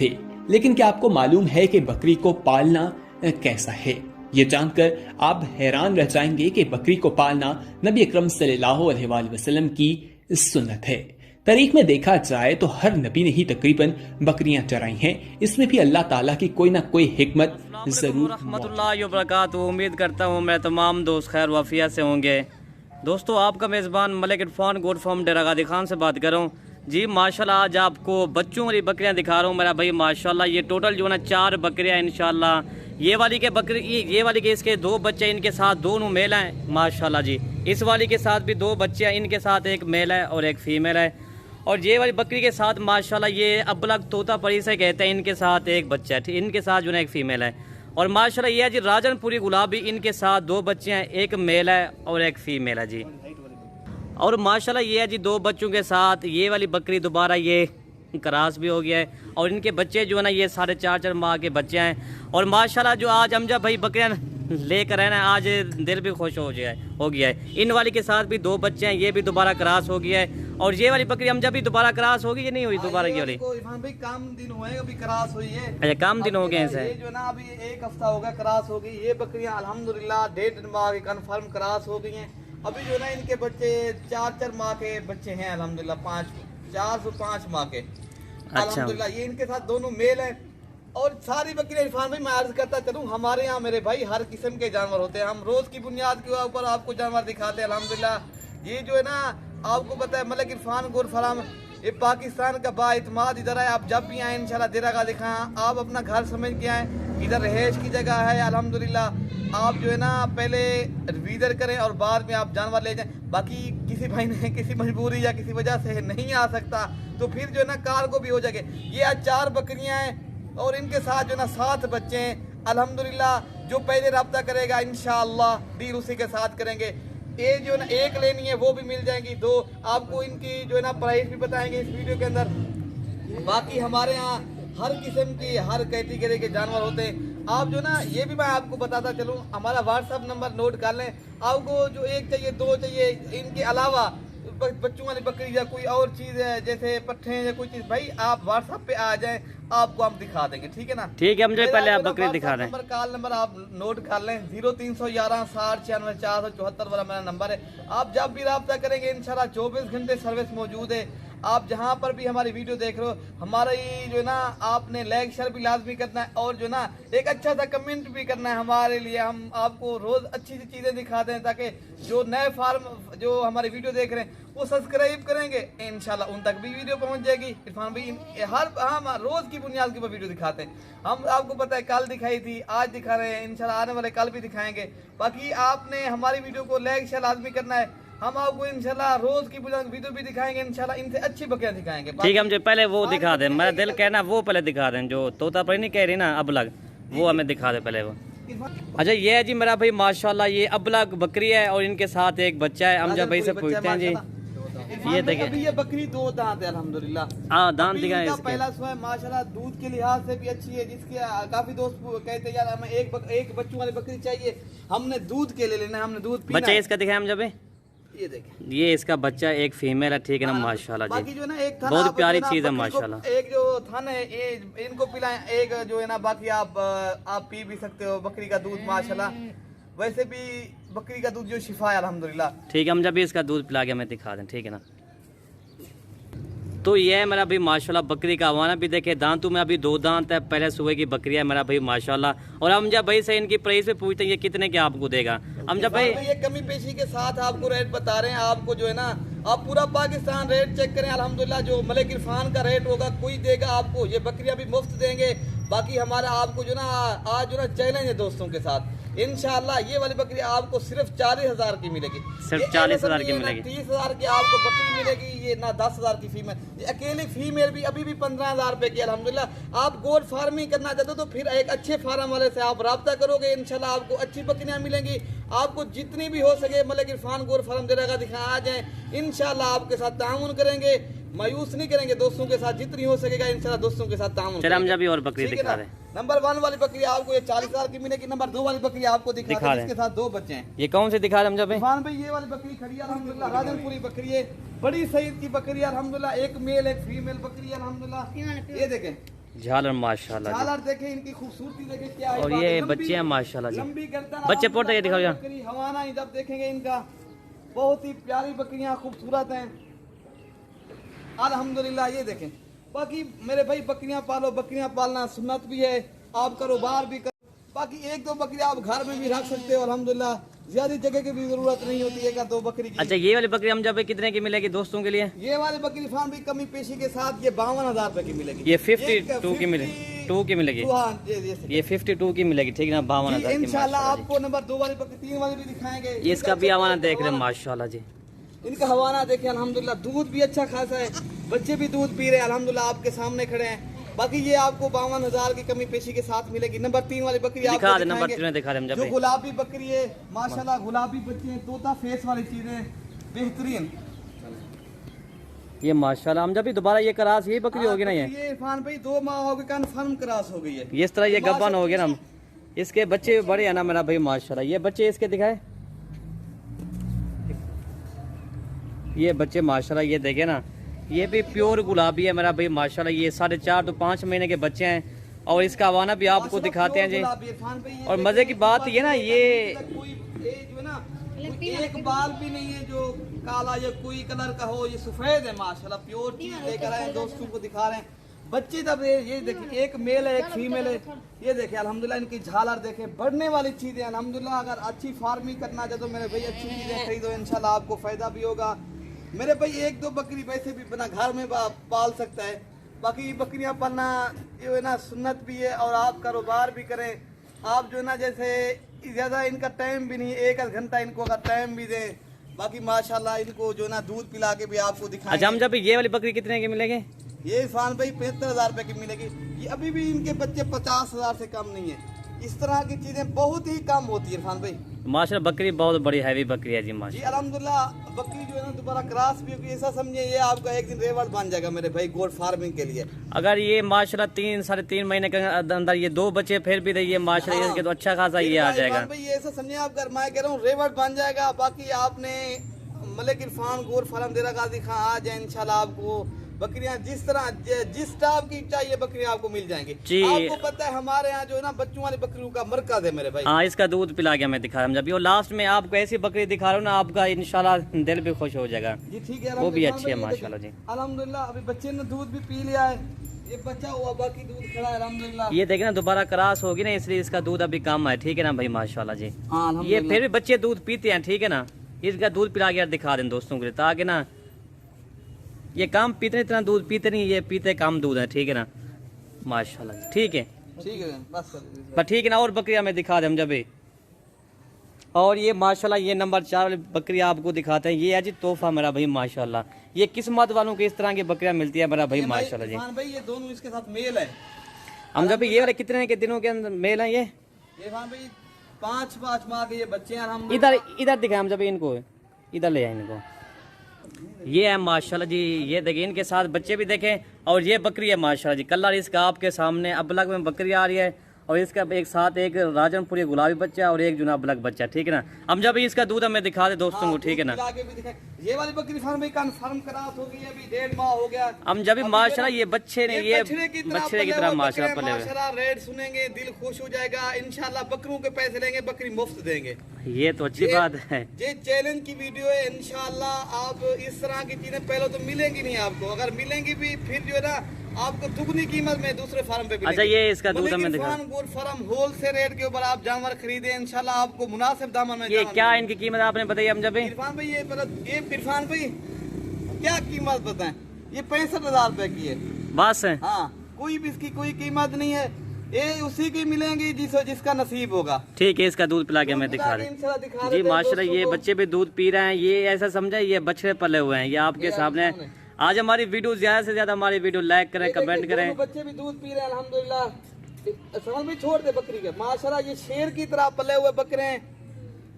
थे। लेकिन क्या आपको मालूम है कि बकरी को पालना कैसा है? ये जानकर आप हैरान रह जाएंगे कि बकरी को पालना नबी अकरम सल्लल्लाहु अलैहि वसल्लम की सुन्नत है। तारीख में देखा जाए तो हर नबी ने ही तकरीबन बकरियां चराई हैं। इसमें भी अल्लाह ताला की कोई ना कोई हिकमत जरूर। रहमतुल्लाहि व बरकातुहू। उम्मीद करता हूँ मेरे तमाम दोस्त खैर वाफिया से होंगे। दोस्तों, आपका मेज़बान मलिक इरफान गोट फार्म डेरा गादी खान से बात कर रहा हूँ जी। माशाल्लाह आज आपको बच्चों वाली बकरियां दिखा रहा हूँ मेरा भाई। माशाल्लाह ये टोटल जो है ना 4 बकरियां इंशाल्लाह। ये वाली के बकरी, ये वाली के इसके 2 बच्चे, इनके साथ दोनों मेल हैं माशाल्लाह जी। इस वाली के साथ भी 2 बच्चे हैं, इनके साथ एक मेल है और एक फीमेल है। और ये वाली बकरी के साथ माशाल्लाह ये अबलग तोता परी से कहते हैं, इनके साथ एक बच्चा है, इनके साथ जो है एक फीमेल है। और माशाल्लाह ये है जी राजनपुरी गुलाबी, इनके साथ 2 बच्चे हैं, एक मेल है और एक फीमेल है जी। और माशाल्लाह ये है जी 2 बच्चों के साथ ये वाली बकरी दोबारा ये क्रॉस भी हो गया है। और इनके बच्चे जो है ना ये 4.5 माह के बच्चे हैं। और माशाल्लाह जो आज अमजद भाई बकरियां लेकर है ना, आज दिल भी खुश हो गया है। इन वाली के साथ भी 2 बच्चे हैं, ये भी दोबारा क्रॉस हो गया है। और ये वाली बकरी अमजद भी दोबारा क्रॉस होगी या नहीं हुई दोबारा? ये वाली भाई काम दिन हुए, अभी क्रॉस हुई है। अच्छा, काम दिन हो गए हैं। ये जो ना अभी 1 हफ्ता हो गया क्रॉस हो गई। ये बकरियां अल्हम्दुलिल्लाह 1.5 माह की कन्फर्म क्रॉस हो गई हैं। अभी जो है ना इनके बच्चे 4 माह के बच्चे हैं अल्हम्दुलिल्लाह, 4 से 5 माह के अल्हम्दुलिल्लाह। ये इनके साथ दोनों मेल हैं। और सारी बकरियां इरफान भाई मैं अर्ज करता चलूं, हमारे यहाँ मेरे भाई हर किस्म के जानवर होते हैं। हम रोज की बुनियाद के ऊपर आपको जानवर दिखाते हैं अल्हम्दुलिल्लाह। ये जो है ना आपको पता है मलिक इरफान गोट फार्म ये पाकिस्तान का बाइतमाद इधर है। आप जब भी आए इंशाल्लाह डेरा गादी खान आप अपना घर समझ के आए। इधर रहेश की जगह है अल्हम्दुलिल्लाह। आप जो है ना पहले विजिट करें और बाद में आप जानवर ले जाएं। बाकी किसी भाई ने किसी मजबूरी या किसी वजह से नहीं आ सकता तो फिर जो है ना कार को भी हो जाएगा। ये आज 4 बकरियां हैं और इनके साथ जो है ना 7 बच्चे हैं अल्हम्दुलिल्लाह। जो पहले रब्ता करेगा इंशाअल्लाह डील उसी के साथ करेंगे। ये जो है ना 1 लेनी है वो भी मिल जाएंगी। 2 आपको इनकी जो है ना प्राइस भी बताएंगे इस वीडियो के अंदर। बाकी हमारे यहाँ हर किस्म की हर कैटेगरी के जानवर होते हैं। आप जो ना ये भी मैं आपको बताता चलूँ, हमारा व्हाट्सअप नंबर नोट कर लें। आपको जो 1 चाहिए 2 चाहिए, इनके अलावा बच्चों वाली बकरी या कोई और चीज़ है जैसे पट्ठे या कोई चीज़, भाई आप व्हाट्सएप पे आ जाएं, आपको हम दिखा देंगे। ठीक है ना? ठीक है, मुझे पहले आप बकरी दिखा दें। कॉल नंबर आप नोट कर लें, 0311 60 96 474 वाला मेरा नंबर है। आप जब भी रब्ता करेंगे इंशाल्लाह 24 घंटे सर्विस मौजूद है। आप जहाँ पर भी हमारी वीडियो देख रहे हो, हमारा ये जो है ना आपने लाइक शेयर भी लाजमी करना है और जो ना एक अच्छा सा कमेंट भी करना है हमारे लिए। हम आपको रोज अच्छी सी चीजें दिखाते हैं ताकि जो नए फार्म जो हमारी वीडियो देख रहे हैं वो सब्सक्राइब करेंगे, इंशाल्लाह उन तक भी वीडियो पहुंच जाएगी। इरफान भाई हम रोज की बुनियाद के ऊपर वीडियो दिखाते हैं। हम आपको पता है कल दिखाई थी, आज दिखा रहे हैं, इंशाल्लाह आने वाले कल भी दिखाएंगे। बाकी आपने हमारी वीडियो को लाइक शेयर लाजमी करना है। हम आपको इंशाल्लाह रोज की वीडियो भी दिखाएंगे, इंशाल्लाह इनसे अच्छी बकरियां दिखाएंगे। ठीक है, मुझे पहले वो दिखा दें। मेरा दिल कहना वो पहले दिखा दें, जो तोता परी नहीं कह रही ना अबलग, वो हमें दिखा दे पहले वो। अच्छा ये है जी मेरा भाई माशाल्लाह ये अबलग बकरी है और इनके साथ एक बच्चा है। अमजद भाई से पूछते हैं जी। ये देखिए अभी ये बकरी 2 दांत है अल्हम्दुलिल्लाह। हाँ, दांत दिखाएं इसके। पहला सुबह माशाल्लाह दूध के लिहाज से भी अच्छी है। जिसके काफी दोस्त कहते हैं यार हमें एक बच्चों वाली बकरी चाहिए, हमने दूध के लिए लेना, हमने दूध पीना। बच्चा इसका दिखाएं अमजद भाई। ये देखें, ये इसका बच्चा एक फीमेल है। ठीक है ना? माशाल्लाह जी, बाकी जो है ना एक था बहुत प्यारी चीज है माशाल्लाह। एक जो था ना ये इनको पिलाएं, एक जो है ना बाकी आप पी भी सकते हो बकरी का दूध माशाल्लाह। वैसे भी बकरी का दूध जो शिफा है अल्हम्दुलिल्लाह। ठीक है, हम जब भी इसका दूध पिला के हमें दिखा दें। ठीक है ना? तो ये है मेरा भाई माशाल्लाह बकरी का हवाना भी देखे। दांतों में अभी 2 दांत है, पहले सुबह की बकरी है मेरा भाई माशाल्लाह। और अमजद भाई से इनकी प्राइस पे पूछते हैं ये कितने के आपको देगा अमजद भाई? ये कमी पेशी के साथ आपको रेट बता रहे हैं। आपको जो है ना आप पूरा पाकिस्तान रेट चेक करें अल्हम्दुलिल्लाह। जो मलिक इरफान का रेट होगा कोई देगा आपको। ये बकरियां भी मुफ्त देंगे। बाकी हमारा आपको जो ना आज जो ना चैलेंज है दोस्तों के साथ, इंशाल्लाह ये वाली बकरी आपको सिर्फ 40,000 की मिलेगी। सिर्फ 40,000 की मिलेगी। 30,000 की आपको बकरी मिलेगी, ये ना 10,000 की फीमेल। अकेली फीमेल भी अभी भी 15,000 रुपए की अल्हम्दुलिल्लाह। आप गोट फार्मिंग करना चाहते हो तो फिर एक अच्छे फार्म वाले से आप रब्ता करोगे, इंशाल्लाह आपको अच्छी बकरियां मिलेंगी। आपको जितनी भी हो सके मलिक इरफान गोट फार्म डेरा गादी खान आ जाए, इंशाल्लाह आपके साथ ताउन करेंगे, मायूस नहीं करेंगे। दोस्तों के साथ जितनी हो सकेगा इंशाल्लाह दोस्तों के साथ ताउन करेंगे। हम जब भी और बकरी दिखा रहे हैं। नंबर 1 वाली बकरी आपको ये 40,000 की मिलेगी। नंबर 2 वाली बकरी आपको दिखा रहे हैं, इसके साथ 2 बच्चे हैं। ये कौन से दिखा रहे हैं इरफान भाई? ये वाली बकरी खड़ी है अल्हम्दुलिल्लाह, राजनपुरी बकरी है, बड़ी सईद की बकरी है अल्हम्दुलिल्लाह। एक मेल एक फीमेल बकरी है अल्हम्दुलिल्लाह। ये देखें झालर माशाल्लाह जी। झालर देखे, इनकी खूबसूरती देखे क्या है। और ये बच्चे हैं माशाल्लाह जी। लंबी गर्दन, बच्चे पोटे ये दिखाओ यार। बकरी हवाना ही जब देखेंगे इनका, बहुत ही प्यारी बकरियां खूबसूरत हैं अल्हम्दुलिल्लाह। ये देखें, बाकी मेरे भाई बकरियां पालो, बकरियां पालना सुन्नत भी है, आप कारोबार भी करो। बाकी एक दो बकरी आप घर में भी रख सकते हो अल्हम्दुलिल्लाह, ज्यादा जगह की भी जरूरत नहीं होती है, दो बकरी की। अच्छा, ये वाली बकरी हम जब कितने की मिलेगी दोस्तों के लिए? ये वाली बकरी फार्म भी कमी पेशी के साथ ये 52,000 रुपए की मिलेगी। ये 52 की मिलेगी, 2 की मिलेगी। हाँ, ये 52 की मिलेगी, ठीक है ना, 52,000 की इंशाल्लाह। माशाल्लाह आपको नंबर 2 वाली बकरी, 3 वाली भी दिखाएंगे। जी। इसका भी हवाना देख रहे हैं माशाल्लाह जी। इनका हवाना देखे अल्हम्दुलिल्लाह, दूध भी अच्छा खासा है, बच्चे भी दूध पी रहे हैं अल्हम्दुलिल्लाह, आपके सामने खड़े हैं। बाकी ये आपको 52,000 की कमी पेशी के साथ मिलेगी। नंबर 3 वाली बकरी दिखा आपको दे, नंबर दिखाएंगे, 3 दिखा रहे हम जब जो गुलाबी बकरी है माशाल्लाह, गुलाबी बच्चे हैं, तोता फेस वाली चीजें बेहतरीन। ये माशाल्लाह हम जब भी दोबारा ये करास यही बकरी होगी ना? ये इरफान भाई 2 माह हो गए, कन्फर्म क्रॉस हो गई है। ये इस तरह ये गब्बन हो गया ना, इसके बच्चे बड़े हैं ना मेरा भाई माशाल्लाह। ये बच्चे इसके दिखाए, ये बच्चे माशाल्लाह, ये देखे ना, ये भी प्योर गुलाबी है मेरा भाई माशाल्लाह। ये 4.5 to 5 महीने के बच्चे हैं और इसका हवाना भी आपको दिखाते हैं जी। और मजे की बात ये ना, ये कोई जो है ना, एक बाल भी नहीं है जो काला या कोई कलर का हो, ये सफेद है माशाल्लाह, प्योर चीज लेकर आए दोस्तों को दिखा रहे हैं। बच्चे तब ये देखिए, एक मेल है एक फीमेल है, ये देखे अल्हम्दुलिल्लाह, इनकी झालर देखे, बढ़ने वाली चीजें अल्हम्दुलिल्लाह। अगर अच्छी फार्मिंग करना चाहते तो मेरे भाई अच्छी चीजें खरीदो, इंशाल्लाह आपको फायदा भी होगा। मेरे भाई एक दो बकरी वैसे भी बना घर में पाल सकता है, बाकी बकरियां पालना ये है ना सुन्नत भी है, और आप कारोबार भी करें। आप जो है ना, जैसे ज्यादा इनका टाइम भी नहीं, 1 घंटा इनको अगर टाइम भी दें, बाकी माशाल्लाह इनको जो है ना दूध पिला के भी आपको दिखाएंगे। अच्छा, हम जब ये वाली बकरी कितने की मिलेगी? ये इरफान भाई 75,000 रुपए की मिलेगी। ये अभी भी इनके बच्चे 50,000 से कम नहीं है। इस तरह की चीजें बहुत ही कम होती है इरफान भाई। माशाल्लाह बकरी बहुत बड़ी हैवी बकरी है जी जी माशाल्लाह। अल्हम्दुलिल्लाह, बकरी जो है ना दोबारा क्रॉस भी होगी, ऐसा समझिए ये आपका एक दिन रेवड़ बन जाएगा मेरे भाई गोल्ड फार्मिंग के लिए। अगर ये माशाल्लाह 3-3.5 महीने के अंदर ये 2 बच्चे फिर भी रही है माशाल्लाह, इसके तो अच्छा खासा ये आ जाएगा भाई। ये ऐसा समझिए आप, मैं कह रहा हूँ रेवड़ बन जाएगा। बाकी आपने मलिक इरफान गोल्ड फार्म डेरा गाजी खां आ जाए, इंशाल्लाह आपको बकरियां जिस तरह जिस टाइप की चाहिए बकरियां आपको मिल जाएंगी जी। आपको पता है हमारे यहाँ जो है ना बच्चों वाली बकरियों का मरकज है मेरे भाई। हाँ, इसका दूध पिला गया मैं दिखा रहा हूँ जब, और लास्ट में आपको ऐसी बकरी दिखा रहा हूँ ना, आपका इंशाल्लाह दिल भी खुश हो जाएगा जी। ठीक है, वो भी अच्छी है माशाल्लाह जी अल्हम्दुलिल्लाह। अभी बच्चे ने दूध भी पी लिया है, ये बच्चा हुआ, बाकी दूध खड़ा है अल्हम्दुलिल्लाह। ये देखे ना, दोबारा क्रॉस होगी ना, इसलिए इसका दूध अभी कम है, ठीक है ना भाई माशाल्लाह जी। ये फिर भी बच्चे दूध पीते हैं, ठीक है ना। इसका दूध पिला के दिखा दें दोस्तों के लिए, ताकि ना ये कम पीते, इतना दूध पीते नहीं, ये पीते कम दूध है, ठीक है ना माशाल्लाह। ठीक है बस ठीक है ना। और बकरियां में दिखा दें हम जब। और ये माशाल्लाह ये नंबर 4 वाली बकरी आपको दिखाते हैं, ये है जी तोहफा मेरा भाई माशाल्लाह। ये किस्मत वालों को इस तरह की बकरियां मिलती है मेरा भाई माशाल्लाह जी। भाई ये दोनों इसके साथ मेल है। हम जब ये वाले कितने के दिनों के अंदर मेल है? ये भाई 5 माह के ये बच्चे हैं। हम इधर दिखाए हम जब इनको, इधर ले आए इनको। ये है माशाल्लाह जी, ये देखें इनके साथ बच्चे भी देखें। और ये बकरी है माशाल्लाह जी, कलर इसका आपके सामने अबलग में बकरी आ रही है, और इसका एक साथ एक राजनपुरी गुलाबी बच्चा और एक जुना अबलग बच्चा, ठीक है ना। हम जब इसका दूध हमें दिखा दे दोस्तों को, ठीक है ना। ये वाली बकरी फार्म में कन्फर्म करात हो गई, अभी 1.5 माह हो गया। हम जब माशाल्लाह ये बच्चे ने ये बछड़े की तरह माशाल्लाह पले हुए, माशाल्लाह रेट सुनेंगे दिल खुश हो जाएगा इंशाल्लाह। बकरों के पैसे लेंगे, बकरी मुफ्त देंगे, ये तो अच्छी बात है। ये चैलेंज की वीडियो है इंशाल्लाह। आप इस तरह की चीजें पहले तो मिलेंगी नहीं आपको, अगर मिलेंगी भी फिर जो है ना आपको दुगनी कीमत में दूसरे फार्म पे। अच्छा, ये इसका दूध हमें दिखा। फार्म होलसेल रेट के ऊपर आप जानवर खरीदे इंशाल्लाह, आपको मुनासिब दामन में। ये क्या इनकी कीमत आपने बताई हम जब? इरफान भाई ये इरफान भाई क्या कीमत बताएं, ये 65,000 रुपए की है बस है। हाँ, कोई भी इसकी कोई कीमत नहीं है, ये उसी की मिलेंगी जिसका नसीब होगा। ठीक है, इसका दूध पिला के मैं दिखा रहे जी माशाल्लाह। ये बच्चे भी दूध पी रहे हैं, ये ऐसा समझे ये बछड़े पले हुए हैं, ये आपके सामने। आज हमारी वीडियो ज्यादा से ज्यादा हमारी वीडियो लाइक करें, कमेंट करें। बच्चे भी दूध पी रहे हैं अल्हम्दुलिल्लाह। समझ में छोड़ दे बकरी के माशाल्लाह, ये शेर की तरह पले हुए बकरे हैं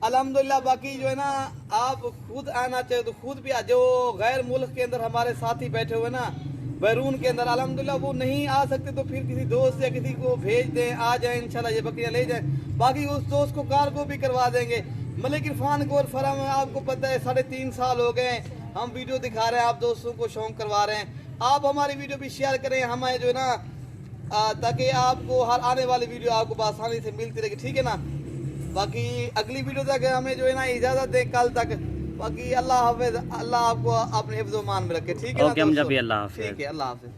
अल्हम्दुलिल्लाह। बाकी जो है ना आप खुद आना चाहे तो खुद भी आ, जो गैर मुल्क के अंदर हमारे साथी बैठे हुए ना बैरून के अंदर अल्हम्दुलिल्लाह, वो नहीं आ सकते तो फिर किसी दोस्त या किसी को भेज दें, आ जाए इंशाल्लाह ये बकरियां ले जाए। बाकी उस दोस्त को कार को भी करवा देंगे। मलिक इरफान गोल्ड फार्म में आपको पता है 3.5 साल हो गए हम वीडियो दिखा रहे हैं, आप दोस्तों को शौक करवा रहे हैं। आप हमारी वीडियो भी शेयर करें, हमें जो है ना ताकि आपको हर आने वाली वीडियो आपको आसानी से मिलती रहेगी, ठीक है ना। बाकी अगली वीडियो तक हमें जो है ना इजाजत दें कल तक। बाकी अल्लाह हाफिज, अल्लाह आपको अपने हिफ्ज़-ओ-मान में रखे, ठीक है ना। ओके, हम जब भी अल्लाह हाफिज। ठीक है, अल्लाह हाफिज।